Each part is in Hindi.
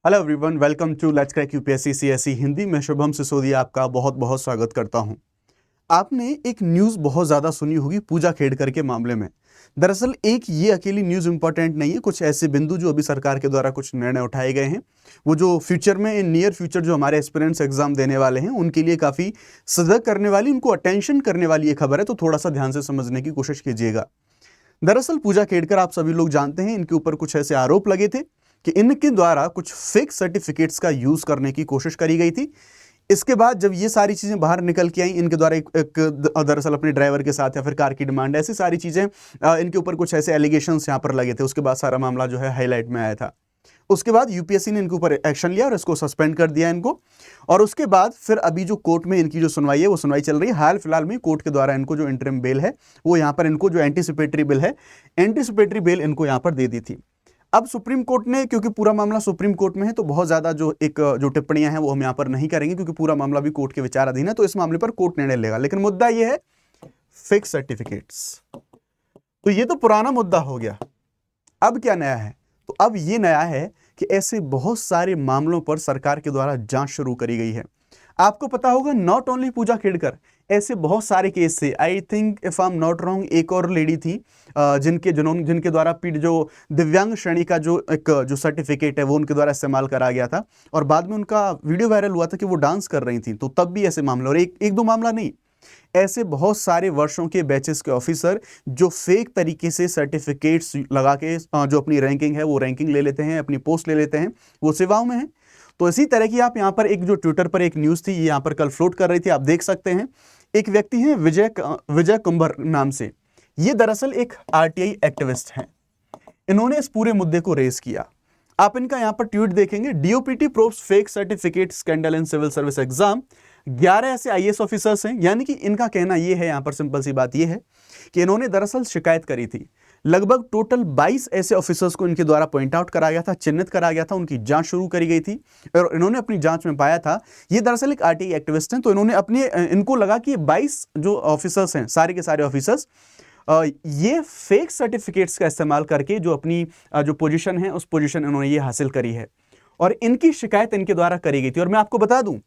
Hello everyone, welcome to let's crack UPSC CSE Hindi में शुभम सिसोदिया आपका बहुत बहुत स्वागत करता हूं। आपने एक न्यूज़ बहुत ज़्यादा सुनी होगी पूजा खेड़कर के मामले में। दरअसल एक ये अकेली न्यूज़ इंपॉर्टेंट नहीं है, कुछ ऐसे बिंदु जो अभी सरकार के द्वारा कुछ निर्णय उठाए गए हैं, वो जो फ्यूचर में इन नियर फ्यूचर जो हमारे एस्पिरेंट्स एग्जाम देने वाले हैं उनके लिए काफ़ी सजग करने वाली, उनको अटेंशन करने वाली ये खबर है, तो थोड़ा सा ध्यान से समझने की कोशिश कीजिएगा। दरअसल पूजा खेड़कर आप सभी लोग जानते हैं, इनके ऊपर कुछ ऐसे आरोप लगे थे कि इनके द्वारा कुछ फेक सर्टिफिकेट्स का यूज करने की कोशिश करी गई थी। इसके बाद जब ये सारी चीजें बाहर निकल के आई, इनके द्वारा एक दरअसल अपने ड्राइवर के साथ या फिर कार की डिमांड, ऐसी सारी चीजें इनके ऊपर कुछ ऐसे एलिगेशंस यहाँ पर लगे थे। उसके बाद सारा मामला जो है हाईलाइट में आया था। उसके बाद यूपीएससी ने इनके ऊपर एक्शन लिया और इसको सस्पेंड कर दिया इनको। और उसके बाद फिर अभी जो कोर्ट में इनकी जो सुनवाई है वो सुनवाई चल रही है। हाल फिलहाल में कोर्ट के द्वारा इनको जो इंटरिम बेल है वो यहाँ पर इनको जो एंटीसिपेटरी बिल है, एंटीसिपेटरी बेल इनको यहाँ पर दे दी थी। अब सुप्रीम कोर्ट ने, क्योंकि पूरा मामला सुप्रीम कोर्ट में है, तो बहुत ज्यादा जो टिप्पणियां हैं वो हम यहाँ पर नहीं करेंगे, क्योंकि पूरा मामला भी कोर्ट के विचाराधीन है, तो इस मामले पर कोर्ट निर्णय लेगा। लेकिन मुद्दा ये है फेक सर्टिफिकेट्स। तो ये तो पुराना मुद्दा हो गया। अब क्या नया है? तो अब ये नया है कि ऐसे बहुत सारे मामलों पर सरकार के द्वारा जांच शुरू करी गई है। आपको पता होगा, नॉट ओनली पूजा खेड़कर, ऐसे बहुत सारे केस से, I think if I am not wrong, एक और लेडी थी जिनके द्वारा जो दिव्यांग श्रेणी का जो सर्टिफिकेट है वो उनके द्वारा इस्तेमाल करा गया था, और बाद में उनका वीडियो वायरल हुआ था कि वो डांस कर रही थी। तो तब भी ऐसे मामले, और एक दो मामला नहीं, ऐसे बहुत सारे वर्षों के बैचेस के ऑफिसर जो फेक तरीके से सर्टिफिकेट्स लगा के जो अपनी रैंकिंग है वो रैंकिंग ले लेते हैं, अपनी पोस्ट ले लेते हैं, वो सेवाओं में है। तो इसी तरह की आप यहाँ पर एक जो ट्विटर पर एक न्यूज़ थी, ये यहाँ पर कल फ्लोट कर रही थी, आप देख सकते हैं। एक व्यक्ति हैं विजय कुंबर नाम से, ये दरअसल एक आरटीआई एक्टिविस्ट हैं। इन्होंने इस पूरे मुद्दे को रेज किया। आप इनका यहाँ पर ट्वीट देखेंगे, DOPT probes fake certificate scandal in civil service exam. 11 ऐसे आईएएस ऑफिसर्स हैं, यानी कि इनका कहना यह है, यहाँ पर सिंपल सी बात यह है कि इन्होंने दरअसल शिकायत करी थी। लगभग टोटल 22 ऐसे ऑफिसर्स को इनके द्वारा पॉइंट आउट करा गया था, चिन्हित करा गया था, उनकी जांच शुरू करी गई थी, और इन्होंने अपनी जांच में पाया था, ये दरअसल एक आरटीआई एक्टिविस्ट हैं, तो इनको लगा कि 22 जो ऑफिसर्स हैं, सारे के सारे ऑफिसर्स ये फेक सर्टिफिकेट्स का इस्तेमाल करके जो अपनी जो पोजीशन है उस पोजीशन इन्होंने ये हासिल करी है, और इनकी शिकायत इनके द्वारा करी गई थी। और मैं आपको बता दूं,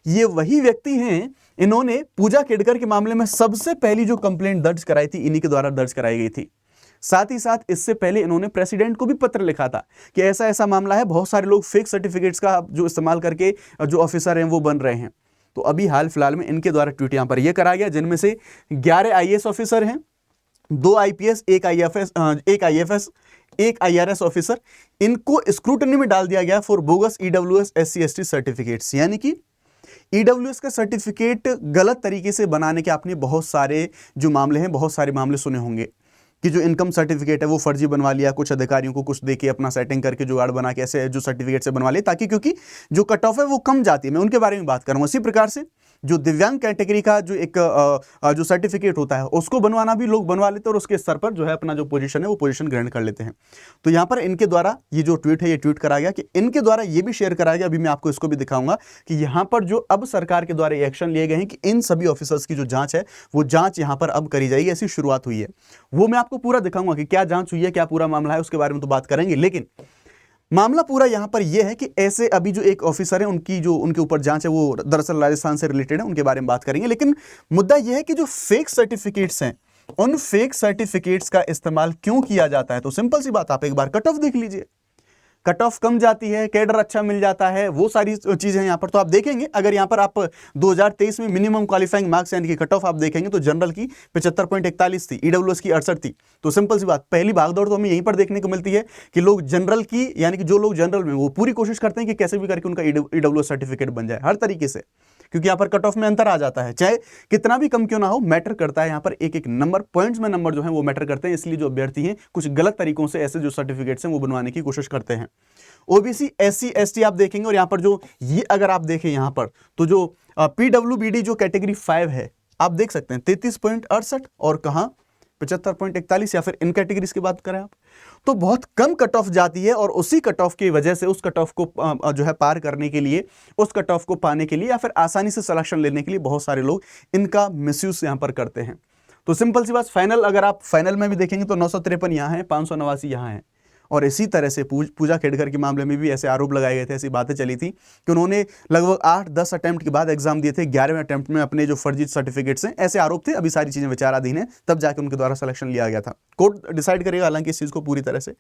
ये वही व्यक्ति हैं, इन्होंने पूजा खेड़कर के मामले में सबसे पहली जो कंप्लेंट दर्ज कराई थी, इन्हीं के द्वारा दर्ज कराई गई थी। साथ ही साथ इससे पहले इन्होंने प्रेसिडेंट को भी पत्र लिखा था कि ऐसा ऐसा मामला है, बहुत सारे लोग फेक सर्टिफिकेट्स का जो इस्तेमाल करके जो ऑफिसर हैं वो बन रहे हैं। तो अभी हाल फिलहाल में इनके द्वारा ट्वीट यहां पर यह करा गया, जिनमें से 11 आईएएस ऑफिसर हैं, 2 आईपीएस, एक आईएफएस, एक आईआरएस ऑफिसर। इनको स्क्रूटनी में डाल दिया गया for bogus EWS SC ST certificates. यानी कि ईडब्ल्यूएस का सर्टिफिकेट गलत तरीके से बनाने के आपने बहुत सारे जो मामले हैं, बहुत सारे मामले सुने होंगे कि जो इनकम सर्टिफिकेट है वो फर्जी बनवा लिया, कुछ अधिकारियों को कुछ देके अपना सेटिंग करके जुगाड़ बना के ऐसे जो सर्टिफिकेट से बनवा लिया, ताकि क्योंकि जो कट ऑफ है वो कम जाती है। मैं उनके बारे में बात करूँ। इसी प्रकार से जो दिव्यांग कैटेगरी का जो सर्टिफिकेट होता है उसको बनवाना भी लोग बनवा लेते हैं, और उसके स्तर पर जो है अपना जो पोजीशन है वो पोजीशन ग्रहण कर लेते हैं। तो यहाँ पर इनके द्वारा ये जो ट्वीट है ये ट्वीट करा गया कि इनके द्वारा ये भी शेयर करा गया, अभी मैं आपको इसको भी दिखाऊंगा कि यहाँ पर जो अब सरकार के द्वारा एक्शन लिए गए हैं कि इन सभी ऑफिसर्स की जो जांच है वो जांच यहाँ पर अब करी जाएगी, ऐसी शुरुआत हुई है। वो मैं आपको पूरा दिखाऊंगा कि क्या जांच हुई है, क्या पूरा मामला है, उसके बारे में तो बात करेंगे। लेकिन मामला पूरा यहां पर यह है कि ऐसे अभी जो एक ऑफिसर है उनके ऊपर जांच है वो दरअसल राजस्थान से रिलेटेड है, उनके बारे में बात करेंगे। लेकिन मुद्दा यह है कि जो फेक सर्टिफिकेट्स हैं, उन फेक सर्टिफिकेट्स का इस्तेमाल क्यों किया जाता है? तो सिंपल सी बात, आप एक बार कट ऑफ देख लीजिए। कट ऑफ कम जाती है, कैडर अच्छा मिल जाता है, वो सारी चीजें यहाँ पर तो आप देखेंगे। अगर यहाँ पर आप 2023 में मिनिमम क्वालिफाइंग मार्क्स यानी कि कट ऑफ आप देखेंगे तो जनरल की 75.41 थी, ईडब्ल्यूएस की 68 थी। तो सिंपल सी बात, पहली भागदौड़ तो हमें यहीं पर देखने को मिलती है कि लोग जनरल की, यानी कि जो लोग जनरल में, वो पूरी कोशिश करते हैं कि कैसे भी करके उनका ईडब्ल्यूएस सर्टिफिकेट बन जाए हर तरीके से, क्योंकि यहाँ पर कट ऑफ में अंतर आ जाता है, चाहे कितना भी कम क्यों ना हो, मैटर करता है यहाँ पर एक एक नंबर, पॉइंट्स में नंबर जो है वो मैटर करते हैं। इसलिए जो अभ्यर्थी हैं कुछ गलत तरीकों से ऐसे जो सर्टिफिकेट्स हैं वो बनवाने की कोशिश करते हैं। ओबीसी, एससी, एसटी आप देखेंगे, और यहाँ पर जो ये अगर आप देखें यहाँ पर तो जो पीडब्ल्यूबीडी जो कैटेगरी 5 है, आप देख सकते हैं 33.68, और कहाँ 75.41, या फिर इन कैटेगरीज की बात करें आप तो बहुत कम कट ऑफ जाती है। और उसी कट ऑफ की वजह से उस कट ऑफ को जो है पार करने के लिए, उस कट ऑफ को पाने के लिए, या फिर आसानी से सिलेक्शन लेने के लिए बहुत सारे लोग इनका मिसयूज यहाँ पर करते हैं। तो सिंपल सी बात, फाइनल अगर आप फाइनल में भी देखेंगे तो 953 यहाँ है, 589 यहाँ है, और इसी तरह से पूजा खेड़कर के मामले में भी ऐसे आरोप लगाए गए थे, ऐसी बातें चली थी कि उन्होंने लगभग 8-10 अटेम्प्ट के बाद एग्जाम दिए थे, 11वें अटेम्प्ट में अपने जो फर्जी सर्टिफिकेट्स हैं, ऐसे आरोप थे। अभी सारी चीजें विचाराधीन है, तब जाके उनके द्वारा सिलेक्शन लिया गया था। कोर्ट डिसाइड करेगा हालांकि इस चीज को पूरी तरह से।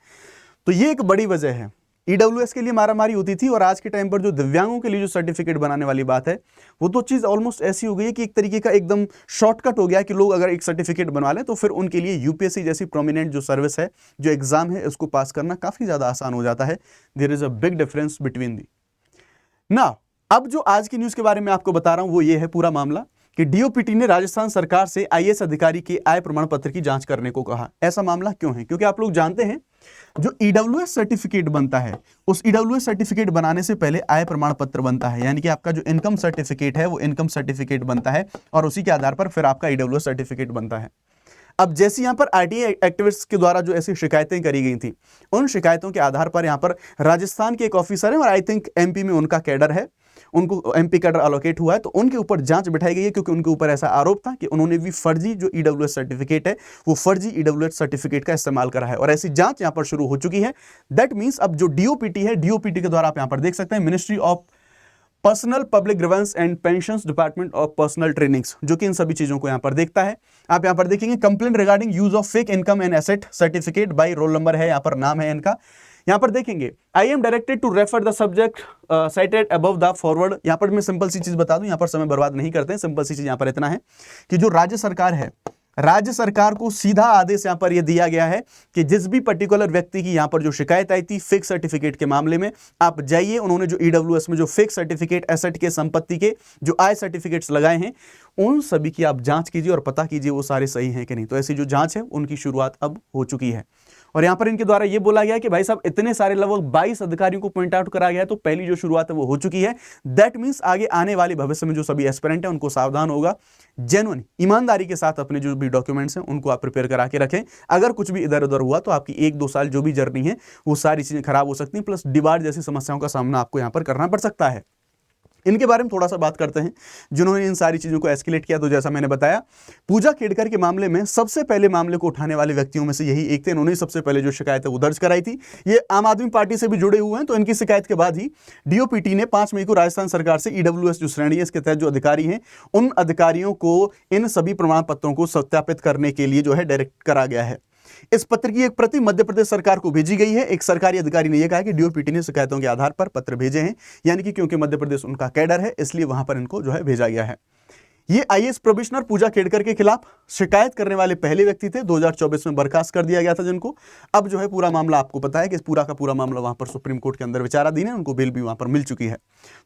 तो ये एक बड़ी वजह है। ईडब्ल्यूएस के लिए मारामारी होती थी, और आज के टाइम पर जो दिव्यांगों के लिए जो सर्टिफिकेट बनाने वाली बात है, वो तो चीज़ ऑलमोस्ट ऐसी हो गई है कि एक तरीके का एकदम शॉर्टकट हो गया कि लोग अगर एक सर्टिफिकेट बनवा लें तो फिर उनके लिए यूपीएससी जैसी प्रोमिनेंट जो सर्विस है, जो एग्जाम है, उसको पास करना काफ़ी ज़्यादा आसान हो जाता है। There is a big difference between the ना। अब जो आज की न्यूज़ के बारे में आपको बता रहा हूं वो ये है पूरा मामला कि डीओपीटी ने राजस्थान सरकार से आईएएस अधिकारी के आय प्रमाण पत्र की जांच करने को कहा। ऐसा मामला क्यों है? क्योंकि आप लोग जानते हैं जो ईडब्ल्यूएस सर्टिफिकेट बनता है, उस ईडब्ल्यूएस सर्टिफिकेट बनाने से पहले आय प्रमाण पत्र बनता है, यानी कि आपका जो इनकम सर्टिफिकेट है वो इनकम सर्टिफिकेट बनता है, और उसी के आधार पर फिर आपका ईडब्ल्यूएस सर्टिफिकेट बनता है। अब जैसे यहाँ पर आरटीआई एक्टिविस्ट्स के द्वारा जो ऐसी शिकायतें करी गई थी, उन शिकायतों के आधार पर यहाँ पर राजस्थान के एक ऑफिसर है, और आई थिंक एमपी में उनका कैडर है, उनको एमपी कैडर अलोकेट हुआ है, तो उनके ऊपर जांच बिठाई गई है, क्योंकि उनके ऊपर ऐसा आरोप था कि उन्होंने भी फर्जी जो ईडब्ल्यूएस सर्टिफिकेट है, वो फर्जी ईडब्ल्यूएस सर्टिफिकेट का इस्तेमाल करा है, और ऐसी जांच यहाँ पर शुरू हो चुकी है। दैट मीन्स अब जो डीओपीटी है, डीओपीटी के द्वारा आप यहाँ पर देख सकते हैं ministry of personnel public grievance and pensions department of personal trainings, जो कि इन सभी चीजों को यहां पर देखता है। आप यहां पर देखेंगे complaint regarding use of fake income and asset certificate by roll number है, यहां पर नाम है इनका। यहां पर देखेंगे I am directed to refer the subject cited above the forward. यहां पर मैं सिंपल सी चीज बता दूं, यहां पर समय बर्बाद नहीं करते हैं, सिंपल सी चीज यहां पर इतना है कि जो राज्य सरकार है, राज्य सरकार को सीधा आदेश यहां पर यह दिया गया है कि जिस भी पर्टिकुलर व्यक्ति की यहां पर जो शिकायत आई थी फेक सर्टिफिकेट के मामले में, आप जाइए, उन्होंने जो ईडब्ल्यूएस में जो फेक सर्टिफिकेट एसेट के, संपत्ति के जो आय सर्टिफिकेट्स लगाए हैं, उन सभी की आप जांच कीजिए और पता कीजिए वो सारे सही हैं कि नहीं। तो ऐसी जो जांच है उनकी शुरुआत अब हो चुकी है, और यहां पर इनके द्वारा ये बोला गया कि भाई साहब इतने सारे लगभग 22 अधिकारियों को पॉइंट आउट करा गया है, तो पहली जो शुरुआत है वो हो चुकी है। दैट मींस आगे आने वाले भविष्य में जो सभी एस्पिरेंट हैं उनको सावधान होगा, जेन्युइन ईमानदारी के साथ अपने जो भी डॉक्यूमेंट्स हैं उनको आप प्रिपेयर करा के रखें। अगर कुछ भी इधर उधर हुआ तो आपकी 1-2 साल जो भी जर्नी है वो सारी चीजें खराब हो सकती हैं, प्लस डिबार जैसी समस्याओं का सामना आपको यहां पर करना पड़ सकता है। इनके बारे में थोड़ा सा बात करते हैं जिन्होंने इन सारी चीजों को एस्केलेट किया। तो जैसा मैंने बताया, पूजा खेड़कर के मामले में सबसे पहले मामले को उठाने वाले व्यक्तियों में से यही एक थे। इन्होंने सबसे पहले जो शिकायत है वो दर्ज कराई थी। ये आम आदमी पार्टी से भी जुड़े हुए हैं, तो इनकी शिकायत के बाद ही डीओपीटी ने 5 मई को राजस्थान सरकार से ईडब्ल्यूएस जो श्रेणी है इसके तहत जो अधिकारी हैं उन अधिकारियों को इन सभी प्रमाण पत्रों को सत्यापित करने के लिए जो है डायरेक्ट करा गया है। इस पत्र की एक प्रति मध्य प्रदेश सरकार को भेजी गई है। एक सरकारी अधिकारी ने यह कहा कि डीओपीटी ने शिकायतों के आधार पर पत्र भेजे हैं, यानी कि क्योंकि मध्य प्रदेश उनका कैडर है इसलिए वहां पर इनको जो है भेजा गया है। ये आईएएस प्रोबेशनर पूजा खेड़कर के खिलाफ शिकायत करने वाले पहले व्यक्ति थे, 2024 में बर्खास्त कर दिया गया था जिनको। अब जो है पूरा मामला आपको पता है कि पूरा का पूरा मामला वहां पर सुप्रीम कोर्ट के अंदर विचाराधीन है, उनको बेल भी वहां पर मिल चुकी है।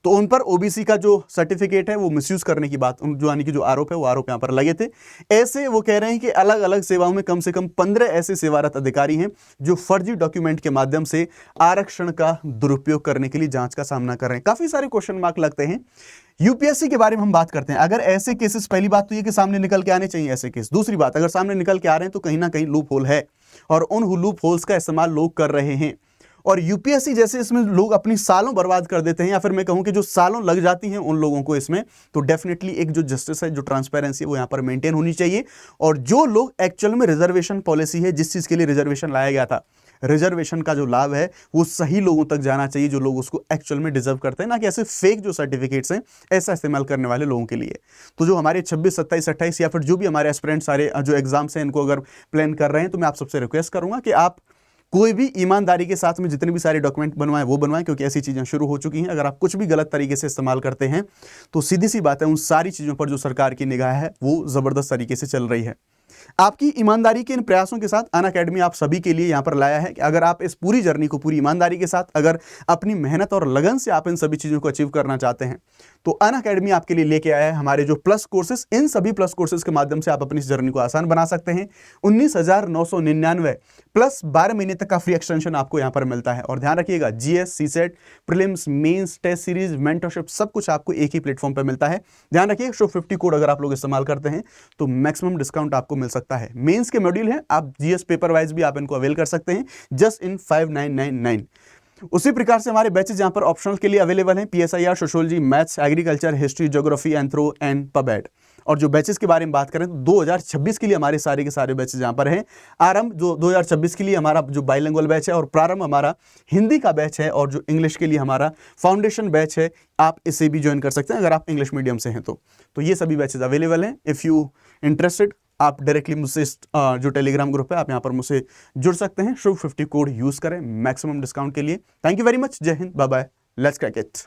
तो उन पर ओबीसी का जो सर्टिफिकेट है वो मिसयूज करने की बात, जो यानी कि जो आरोप है वो आरोप यहाँ पर लगे थे। ऐसे वो कह रहे हैं कि अलग अलग सेवाओं में कम से कम 15 ऐसे सेवारत अधिकारी हैं जो फर्जी डॉक्यूमेंट के माध्यम से आरक्षण का दुरुपयोग करने के लिए जांच का सामना कर रहे हैं। काफी सारे क्वेश्चन मार्क लगते हैं। यूपीएससी के बारे में हम बात करते हैं। अगर ऐसे केसेस, पहली बात तो ये कि सामने निकल के आने चाहिए ऐसे केस। दूसरी बात, अगर सामने निकल के आ रहे हैं तो कहीं ना कहीं लूप होल है, और उन लूप होल्स का इस्तेमाल लोग कर रहे हैं। और यूपीएससी जैसे इसमें लोग अपनी सालों बर्बाद कर देते हैं, या फिर मैं कहूं कि जो सालों लग जाती हैं उन लोगों को इसमें, तो डेफिनेटली एक जो जस्टिस है, जो ट्रांसपेरेंसी है वो यहाँ पर मेंटेन होनी चाहिए। और जो लोग एक्चुअल में रिजर्वेशन पॉलिसी है, जिस चीज के लिए रिजर्वेशन लाया गया था, रिजर्वेशन का जो लाभ है वो सही लोगों तक जाना चाहिए, जो लोग उसको एक्चुअल में डिजर्व करते हैं, ना कि ऐसे फेक जो सर्टिफिकेट्स हैं ऐसा इस्तेमाल करने वाले लोगों के लिए। तो जो हमारे 26, 27, 28 या फिर जो भी हमारे एस्पिरेंट सारे जो एग्जाम्स हैं इनको अगर प्लान कर रहे हैं, तो मैं आप सबसे रिक्वेस्ट करूंगा कि आप कोई भी ईमानदारी के साथ में जितने भी सारे डॉक्यूमेंट बनवाएं वो बनवाएं, क्योंकि ऐसी चीजें शुरू हो चुकी हैं। अगर आप कुछ भी गलत तरीके से इस्तेमाल करते हैं तो सीधी सी बात है उन सारी चीजों पर जो सरकार की निगाह है वो जबरदस्त तरीके से चल रही है। आपकी ईमानदारी के इन प्रयासों के साथ अनअकैडमी आप सभी के लिए यहां पर लाया है कि अगर आप इस पूरी जर्नी को पूरी ईमानदारी के साथ, अगर अपनी मेहनत और लगन से आप इन सभी चीजों को अचीव करना चाहते हैं, तो अनअकैडमी आपके लिए लेके आया है हमारे जो प्लस कोर्सेज। इन सभी प्लस कोर्सेज के माध्यम से आप अपनी इस जर्नी को आसान बना सकते हैं। 19,999 प्लस 12 महीने तक का फ्री एक्सटेंशन आपको यहां पर मिलता है। और ध्यान रखिएगा, GS, CSAT, prelims, mains, test series, mentorship सब कुछ आपको एक ही प्लेटफॉर्म पर मिलता है। ध्यान रखिए, शो 50 कोड अगर आप लोग इस्तेमाल करते हैं तो मैक्सिमम डिस्काउंट आपको मिल सकता है। मेंस के मॉड्यूल हैं, आप जीएस पेपर वाइज भी आप इनको अवेल कर सकते हैं जस्ट इन 5999। उसी प्रकार से हमारे बैचेज यहां पर ऑप्शनल के लिए अवेलेबल हैं, PSIR, sociology, maths, agriculture, history, geography, anthro and pub ad. और जो बैचेस के बारे में बात करें तो 2026 के लिए हमारे सारे के सारे बैचेस यहाँ पर हैं। आरंभ जो 2026 के लिए हमारा जो बाइलिंगुअल बैच है, और प्रारंभ हमारा हिंदी का बैच है, और जो इंग्लिश के लिए हमारा फाउंडेशन बैच है, आप इसे भी ज्वाइन कर सकते हैं अगर आप इंग्लिश मीडियम से हैं तो ये सभी बैचेस अवेलेबल हैं। इफ़ यू इंटरेस्टेड, आप डायरेक्टली मुझसे जो टेलीग्राम ग्रुप है आप यहाँ पर मुझसे जुड़ सकते हैं। शुभ 50 कोड यूज़ करें मैक्सिमम डिस्काउंट के लिए। Thank you very much. जय Hind, bye bye, let's crack it.